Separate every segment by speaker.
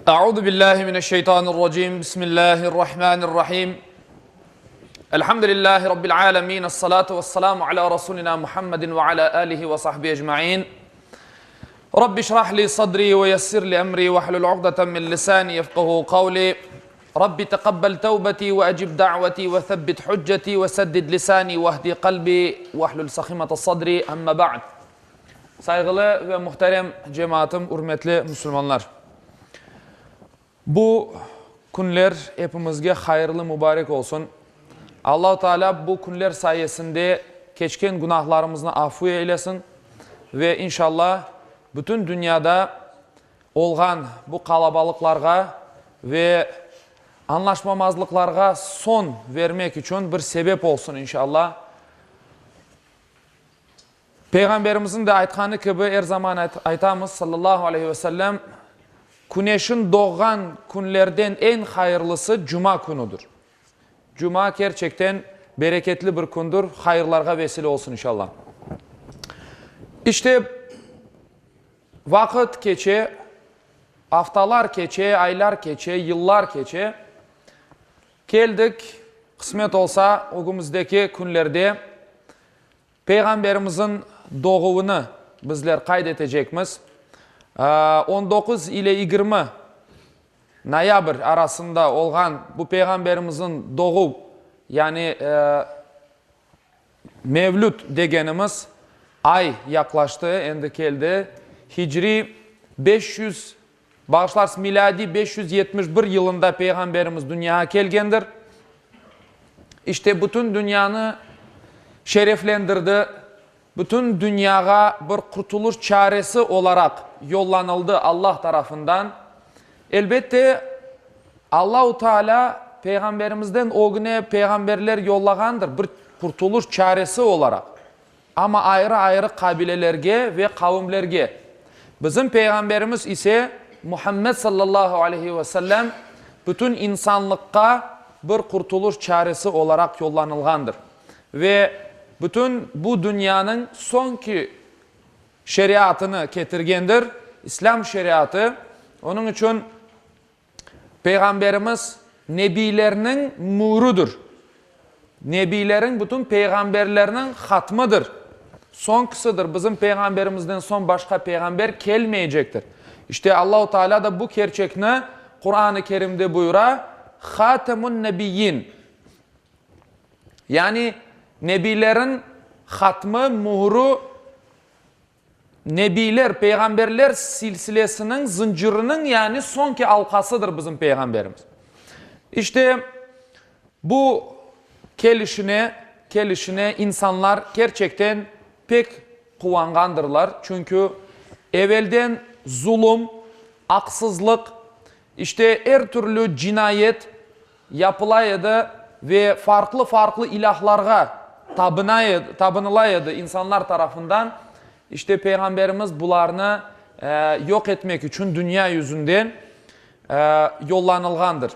Speaker 1: Euzu billahi mineşşeytanirracim. Bismillahirrahmanirrahim. Elhamdülillahi rabbil alamin. Essalatu vesselamu ala rasulina Muhammedin ve ala alihi ve sahbihi ecmaîn. Rabbi şrah li sadri ve yessir li emri ve hlul ukdeten min lisani yefkahu kavli. Rabbi teqabbel tevbeti ve ecib da'veti ve thabbit hücceti ve seddid lisani ve ehdi kalbi ve hlul sakimete sadri. Amma ba'd. Saygılı ve muhterem cemaatim, hürmetli Müslümanlar. Bu günler hepimizge hayırlı mübarek olsun. Allah-u Teala bu günler sayesinde keçken günahlarımızı affu eylesin ve inşallah bütün dünyada olgan bu kalabalıklarga ve anlaşmamazlıklarga son vermek için bir sebep olsun inşallah. Peygamberimizin de aytkanı gibi her zaman aytamız sallallahu aleyhi ve sellem, güneşin doğan günlerden en hayırlısı Cuma günüdür. Cuma gerçekten bereketli bir gündür. Hayırlarga vesile olsun inşallah. İşte vakit geçe, haftalar geçe, aylar geçe, yıllar geçe. Geldik, kısmet olsa o günümüzdeki günlerde Peygamberimizin doğumunu bizler kaydedecekmiz. 19 ile 20 noyabr arasında olgan bu Peygamberimizin doğu, yani Mevlüt degenimiz ay yaklaştı, endi geldi. Hicri 500, bağışlarsın miladi 571 yılında Peygamberimiz dünyaya gelgendir. İşte bütün dünyanı şereflendirdi. Bütün dünyaya bir kurtuluş çaresi olarak yollanıldı Allah tarafından. Elbette Allah-u Teala Peygamberimizden o güne peygamberler yollagandır bir kurtuluş çaresi olarak. Ama ayrı ayrı kabilelerge ve kavimlerge. Bizim Peygamberimiz ise Muhammed sallallahu aleyhi ve sellem bütün insanlıkka bir kurtuluş çaresi olarak yollanılgandır. Ve bütün bu dünyanın sonki şeriatını getirgendir. İslam şeriatı. Onun için Peygamberimiz nebilerinin murudur. Nebilerin bütün peygamberlerinin hatmıdır. Son kısıdır. Bizim peygamberimizden son başka peygamber gelmeyecektir. İşte Allah-u Teala da bu gerçekini Kur'an-ı Kerim'de buyura. Hatemun nebiyyin. Yani nebilerin hatmı, muhru, nebiler, peygamberler silsilesinin, zincirinin yani sonki halkasıdır bizim peygamberimiz. İşte bu gelişine insanlar gerçekten pek kuvangandırlar. Çünkü evvelden zulüm, haksızlık, işte her türlü cinayet yapılaydı ve farklı ilahlarga tapınılaydı insanlar tarafından. İşte Peygamberimiz bularını yok etmek için dünya yüzünden yollanılgandır.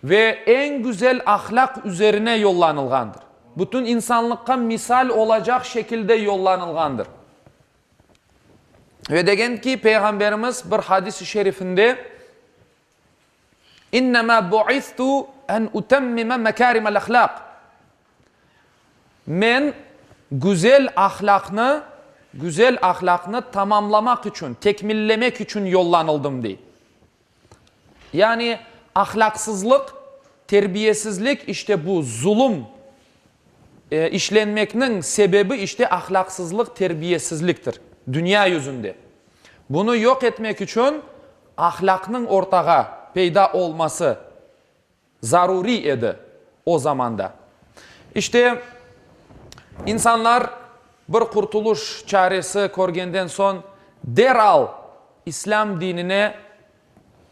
Speaker 1: Ve en güzel ahlak üzerine yollanılgandır. Bütün insanlıkka misal olacak şekilde yollanılgandır. Ve degen ki Peygamberimiz bir hadis-i şerifinde İnnemâ bu'istu en utemmime mekârimel ahlak. Men güzel ahlakını tamamlamak için, tekmillemek için yollanıldım diye. Yani ahlaksızlık, terbiyesizlik, işte bu zulüm işlenmekinin sebebi işte ahlaksızlık, terbiyesizliktir dünya yüzünde. Bunu yok etmek için ahlakının ortağa peyda olması zaruri idi o zamanda. İşte insanlar bir kurtuluş çaresi körgenden son derhal İslam dinine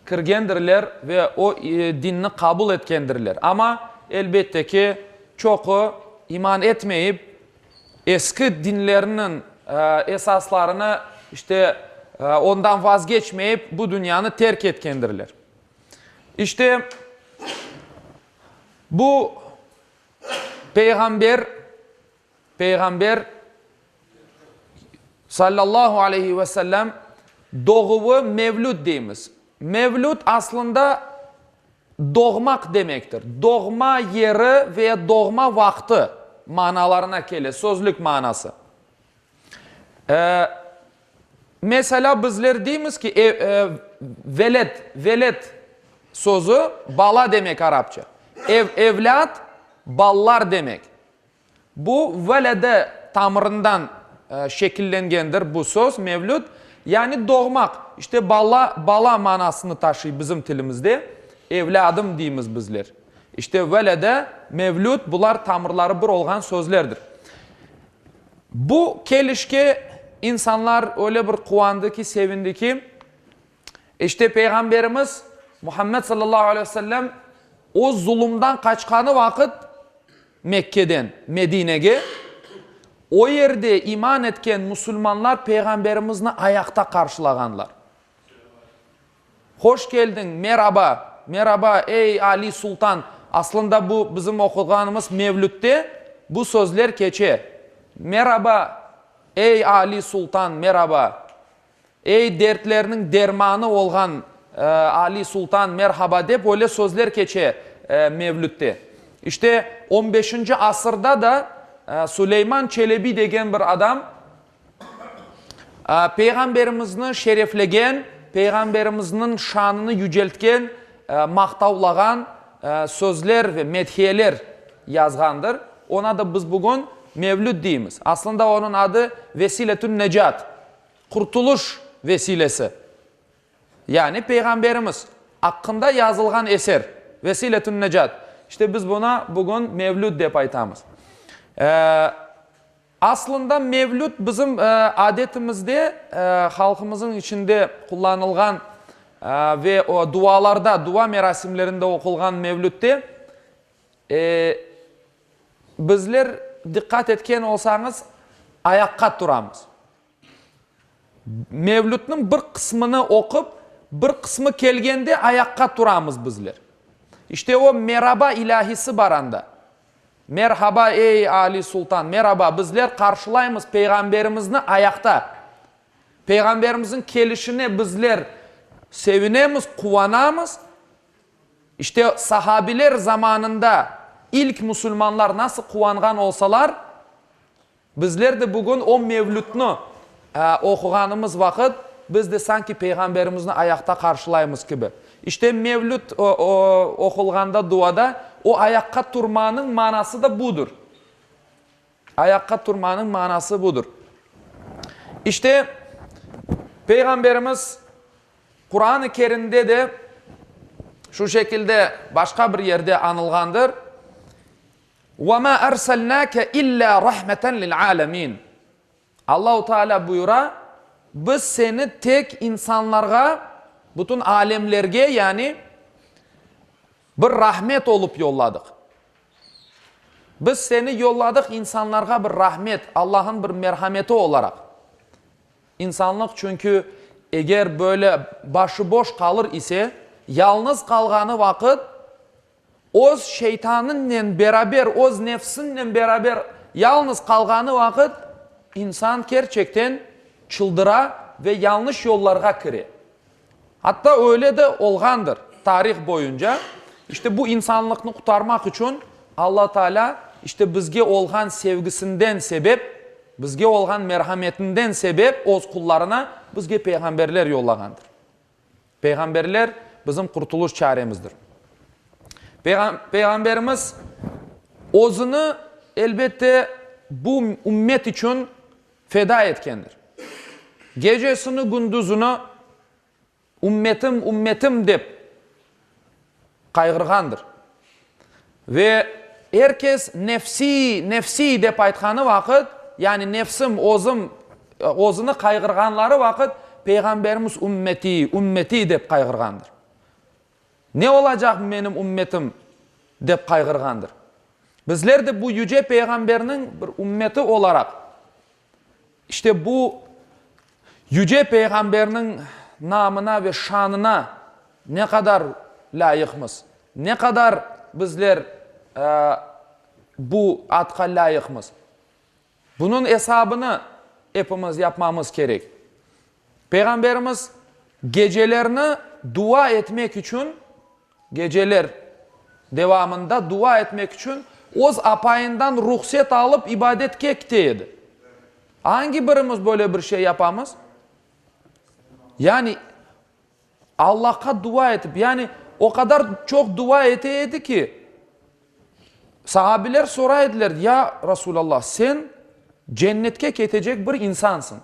Speaker 1: kirgendirler ve o dinini kabul etkendirler. Ama elbette ki çoğu iman etmeyip eski dinlerinin esaslarını işte ondan vazgeçmeyip bu dünyanı terk etkendirler. İşte bu peygamber sallallahu aleyhi ve sellem doğumu Mevlüt deyimiz. Mevlüt aslında doğmak demektir. Doğma yeri veya doğma vakti manalarına gelir. Sözlük manası. Mesela bizler deyimiz ki velet sözü bala demek Arapça. Evlat ballar demek. Bu velede tamırından şekillengendir bu söz mevlüt. Yani doğmak. İşte bala manasını taşıyor bizim tilimizde. Evladım deyimiz bizler. İşte velede mevlüt bunlar tamırları bir olgan sözlerdir. Bu kelişke insanlar öyle bir kuvandı ki sevindi ki işte Peygamberimiz Muhammed sallallahu aleyhi ve sellem o zulümden kaçkanı vakit Mekke'den Medine'ye o yerde iman etken Müslümanlar Peygamberimizini ayakta karşılaganlar. Hoş geldin, merhaba, merhaba ey Ali Sultan. Aslında bu bizim okuganımız Mevlüt'te bu sözler geçe. Merhaba ey Ali Sultan, merhaba. Ey dertlerinin dermanı olgan Ali Sultan merhaba deyip öyle sözler geçe Mevlüt'te. İşte 15. asırda da Süleyman Çelebi degen bir adam Peygamberimizini şereflegen, Peygamberimizin şanını yüceltken, maktavlagan sözler ve medhiyeler yazgandır. Ona da biz bugün Mevlüt deyimiz. Aslında onun adı Vesiletün Necat. Kurtuluş vesilesi. Yani Peygamberimiz hakkında yazılgan eser. Vesiletün Necat. İşte biz buna bugün Mevlüt deyip aytamız. Aslında Mevlüt bizim adetimizde halkımızın içinde kullanılgan ve o dualarda, dua merasimlerinde okulgan Mevlüt'te bizler dikkat etken olsanız ayakta duramız. Mevlüt'ün bir kısmını okup bir kısmı kelgende ayakta duramız bizler. İşte o merhaba ilahisi baranda. Merhaba ey Ali Sultan, merhaba bizler karşılayımız Peygamberimizini ayakta. Peygamberimizin kelişine bizler sevinemiz, kuvanamız. İşte sahabiler zamanında ilk Müslümanlar nasıl kuvangan olsalar, bizler de bugün o mevlütünü okuganımız vakit biz de sanki Peygamberimizini ayakta karşılayımız gibi. İşte mevlüt okulganda duada o ayakta durmanın manası da budur. Ayakta durmanın manası budur. İşte Peygamberimiz Kur'an-ı Kerim'de de şu şekilde başka bir yerde anılgandır. وَمَا أَرْسَلْنَاكَ اِلَّا رَحْمَةً لِلْعَالَمِينَ Allah-u Teala buyura, biz seni tek insanlarga, bütün alemlerge yani bir rahmet olup yolladık. Biz seni yolladık insanlarga bir rahmet, Allah'ın bir merhameti olarak. İnsanlık çünkü eğer böyle başıboş kalır ise, yalnız kalganı vakit, oz şeytanınla beraber, oz nefsinle beraber yalnız kalganı vakit, insan gerçekten çıldıra ve yanlış yollarga kire. Hatta öyle de olgandır tarih boyunca. İşte bu insanlıkını kurtarmak için Allah Teala işte bizge olgan sevgisinden sebep, bizge olgan merhametinden sebep oz kullarına bizge peygamberler yollagandır. Peygamberler bizim kurtuluş çaremizdir. Peygamberimiz ozunu elbette bu ümmet için feda etkendir. Gecesini gündüzünü ümmetim ümmetim deyip kaygırgandır. Ve herkes nefsi nefsi deyip aytkanı vakit, yani nefsim ozunu kaygırganları vakit Peygamberimiz ümmeti ümmeti deyip kaygırgandır. Ne olacak benim ümmetim deyip kaygırgandır. Bizler de bu yüce Peygamberinin bir ümmeti olarak işte bu yüce Peygamberinin namına ve şanına ne kadar layıkmız, ne kadar bizler bu adka layıkmız. Bunun hesabını hepimiz yapmamız gerek. Peygamberimiz gecelerini dua etmek için geceler devamında dua etmek için öz apayından ruhsat alıp ibadetke giteydi. Hangi birimiz böyle bir şey yapamız? Yani Allah'a dua edip, yani o kadar çok dua eteydi ki sahabiler soraydılar, ya Resulallah sen cennetke ketecek bir insansın.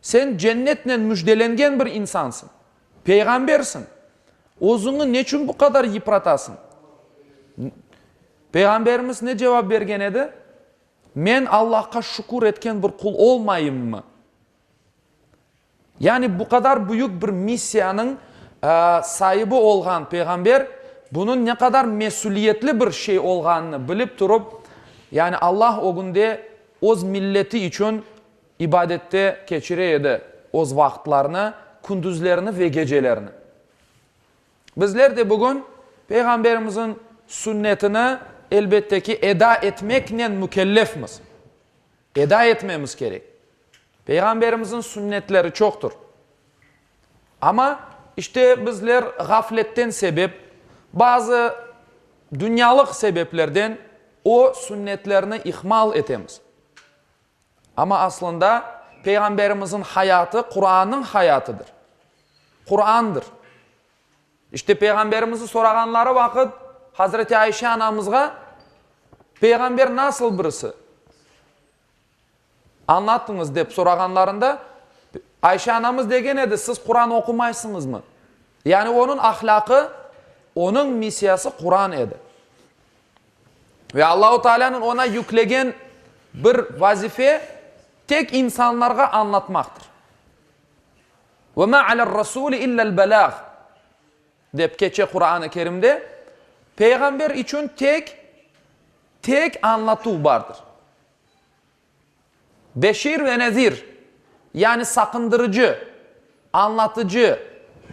Speaker 1: Sen cennetle müjdelengen bir insansın. Peygambersin. Ozunu neçin bu kadar yıpratasın? Peygamberimiz ne cevap bergen edi? Men Allah'a şükür etken bir kul olmayayım mı? Yani bu kadar büyük bir misyanın sahibi olgan peygamber bunun ne kadar mesuliyetli bir şey olganını bilip durup, yani Allah o günde oz milleti için ibadette geçireydi oz vaktlarını, kunduzlarını ve gecelerini. Bizler de bugün peygamberimizin sünnetini elbette ki eda etmekle mükellefmiz. Eda etmemiz gerek. Peygamberimizin sünnetleri çoktur. Ama işte bizler gafletten sebep, bazı dünyalık sebeplerden o sünnetlerini ihmal etemiz. Ama aslında Peygamberimizin hayatı Kur'an'ın hayatıdır. Kur'an'dır. İşte Peygamberimizi soraganları vakit Hazreti Ayşe anamızga Peygamber nasıl birisi anlattınız dep soraganlarında Ayşe anamız degen edi, siz Kur'an okumaysınız mı? Yani onun ahlakı, onun misyası Kur'an edi. Ve Allah-u Teala'nın ona yüklegen bir vazife tek insanlarga anlatmaktır. Ve ma alel rasuli illa'l belâg dep geçe Kur'an-ı Kerim'de peygamber için tek anlatı vardır. Beşir ve nezir, yani sakındırıcı, anlatıcı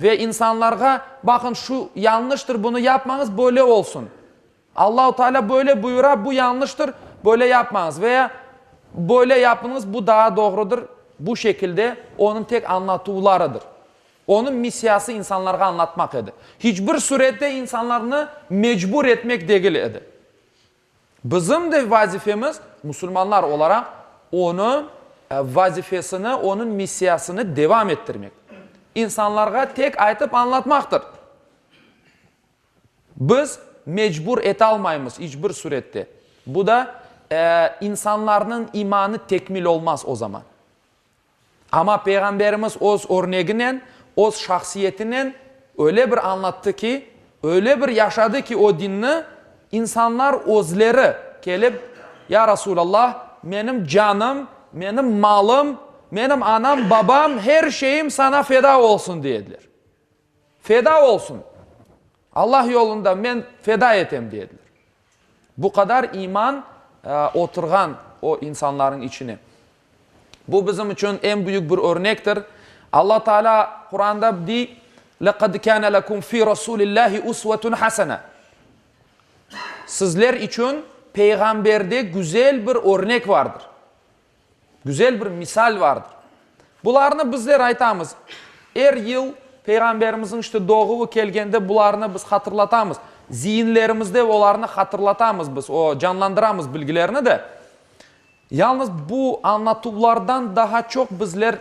Speaker 1: ve insanlarga bakın şu yanlıştır, bunu yapmanız böyle olsun. Allah-u Teala böyle buyura, bu yanlıştır, böyle yapmanız veya böyle yapınız, bu daha doğrudur. Bu şekilde onun tek anlatılarıdır. Onun misyası insanlarga anlatmak edi. Hiçbir surette insanlarını mecbur etmek değil edi. Bizim de vazifemiz Müslümanlar olarak onu vazifesini, onun misyasını devam ettirmek. İnsanlarga tek aytıp anlatmaktır. Biz mecbur et almayımız hiçbir surette. Bu da insanların imanı tekmil olmaz o zaman. Ama Peygamberimiz oz örneğinden, oz şahsiyetinden öyle bir anlattı ki, öyle bir yaşadı ki o dinini, insanlar özleri gelip, ya Resulallah benim canım, benim malım, benim anam, babam, her şeyim sana feda olsun dediler. Feda olsun. Allah yolunda ben feda etem dediler. Bu kadar iman oturgan o insanların içine. Bu bizim için en büyük bir örnektir. Allah Teala Kur'an'da di لَقَدْ كَانَ لَكُمْ فِي رَسُولِ اللّٰهِ اُسْوَةٌ حَسَنَةٌ. Sizler için peygamberde güzel bir örnek vardır. Güzel bir misal vardır. Bularını bizler aytamız. Her yıl peygamberimizin işte doğumu kelgende bularını biz hatırlatamız. Zihinlerimizde olarını hatırlatamız biz. O canlandıramız bilgilerini de. Yalnız bu anlatılardan daha çok bizler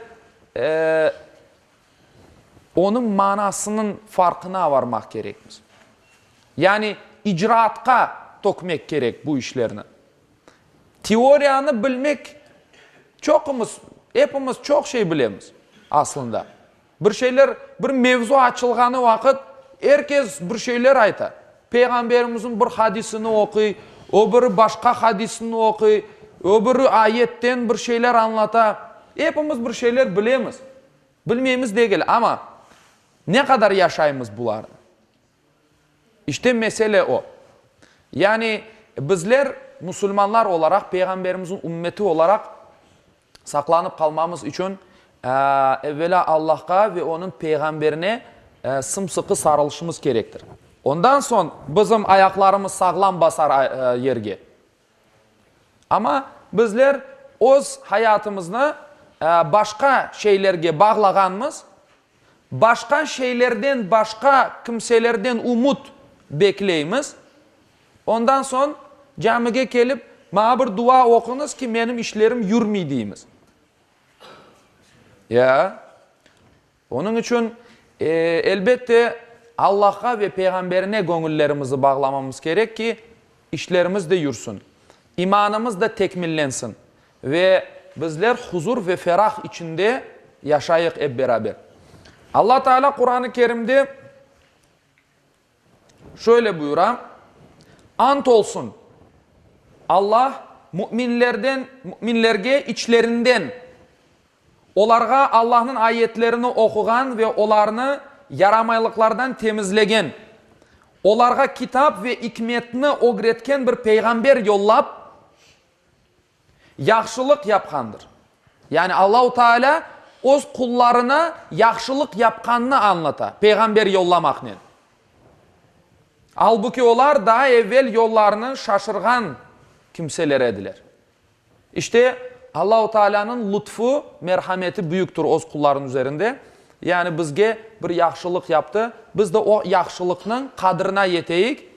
Speaker 1: onun manasının farkına varmak gerekmiz. Yani icraatka tokmek gerek bu işlerini. Teoriyanı bilmek çokumuz, hepimiz çok şey bilemiz aslında. Bir şeyler, bir mevzu açılganı vakit herkes bir şeyler ayta. Peygamberimizin bir hadisini okuy, o bir başka hadisini okuy, o bir ayetten bir şeyler anlata. Hepimiz bir şeyler bilemiz. Bilmeyemiz değil ama ne kadar yaşayımız bularını? İşte mesele o. Yani bizler Müslümanlar olarak, Peygamberimizin ümmeti olarak saklanıp kalmamız için evvela Allah'a ve onun peygamberine sımsıkı sarılışımız gerektir. Ondan sonra bizim ayaklarımız sağlam basar yerge. Ama bizler öz hayatımızı başka şeylerge bağlaganımız, başka şeylerden, başka kimselerden umut bekleyimiz. Ondan son camiye gelip bana bir dua okunuz ki benim işlerim yürümey deyimiz. Ya, onun için elbette Allah'a ve peygamberine gönüllerimizi bağlamamız gerek ki işlerimiz de yürüsün. İmanımız da tekmillensin. Ve bizler huzur ve ferah içinde yaşayık hep beraber. Allah Teala Kur'an-ı Kerim'de şöyle buyuran: ant olsun Allah müminlerge içlerinden olarga Allah'ın ayetlerini okugan ve olarını yaramaylıklardan temizlegen, olarga kitap ve hikmetini öğretken bir peygamber yollap yaxşılık yapkandır. Yani Allah-u Teala öz kullarına yaxşılık yapkanını anlata. Peygamber yollamakla. Halbuki olar daha evvel yollarını şaşırgan kimseler ediler. İşte Allah-u Teala'nın lütfu, merhameti büyüktür öz kulların üzerinde. Yani bizge bir yaxşılık yaptı. Biz de o yaxşılıkның kadrına yeteyik.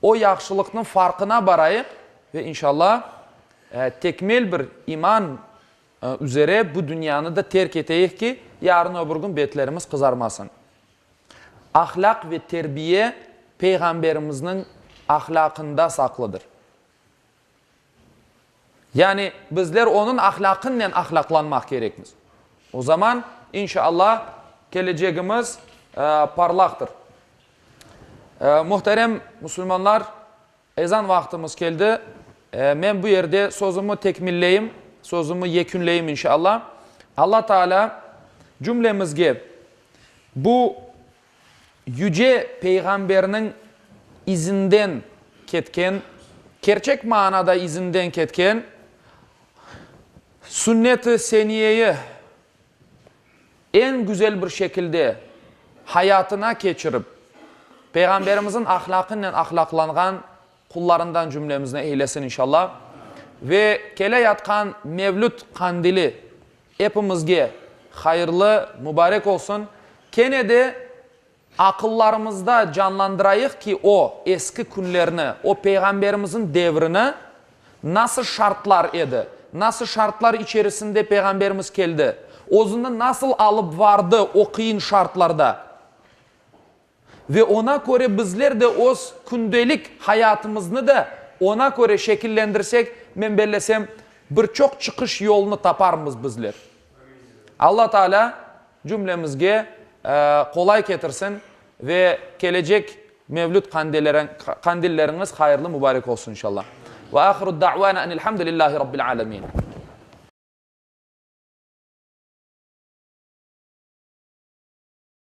Speaker 1: O yaxşılıkның farkına barayık. Ve inşallah tekmil bir iman üzere bu dünyanı da terk eteyik ki yarın öbür gün betlerimiz kızarmasın. Ahlak ve terbiye peygamberimizin ahlakında saklıdır. Yani bizler onun ahlakıyla ahlaklanmak gerekmiz. O zaman inşallah geleceğimiz parlaktır. Muhterem Müslümanlar, ezan vaktimiz geldi. Ben bu yerde sözümü tekmilleyim, sözümü yekünleyim inşallah. Allah Teala cümlemizge bu yüce peygamberinin izinden ketken, gerçek manada izinden ketken sünnet-i seniyeyi en güzel bir şekilde hayatına geçirip peygamberimizin ahlakıyla ahlaklangan kullarından cümlemizine eylesin inşallah. Ve kele yatkan Mevlüt kandili hepimizge hayırlı, mübarek olsun. Kene de akıllarımızda canlandırayık ki o eski günlerini, o peygamberimizin devrini nasıl şartlar idi, nasıl şartlar içerisinde peygamberimiz geldi, ozunu nasıl alıp vardı o kıyın şartlarda. Ve ona göre bizler de o gündelik hayatımızını da ona göre şekillendirsek, ben bellesem birçok çıkış yolunu taparmız bizler. Allah Teala cümlemizge kolay getirsin ve gelecek mevlüt kandilleriniz hayırlı mübarek olsun inşallah. Ve ahiru da'vana enilhamdülillahi rabbil alemin.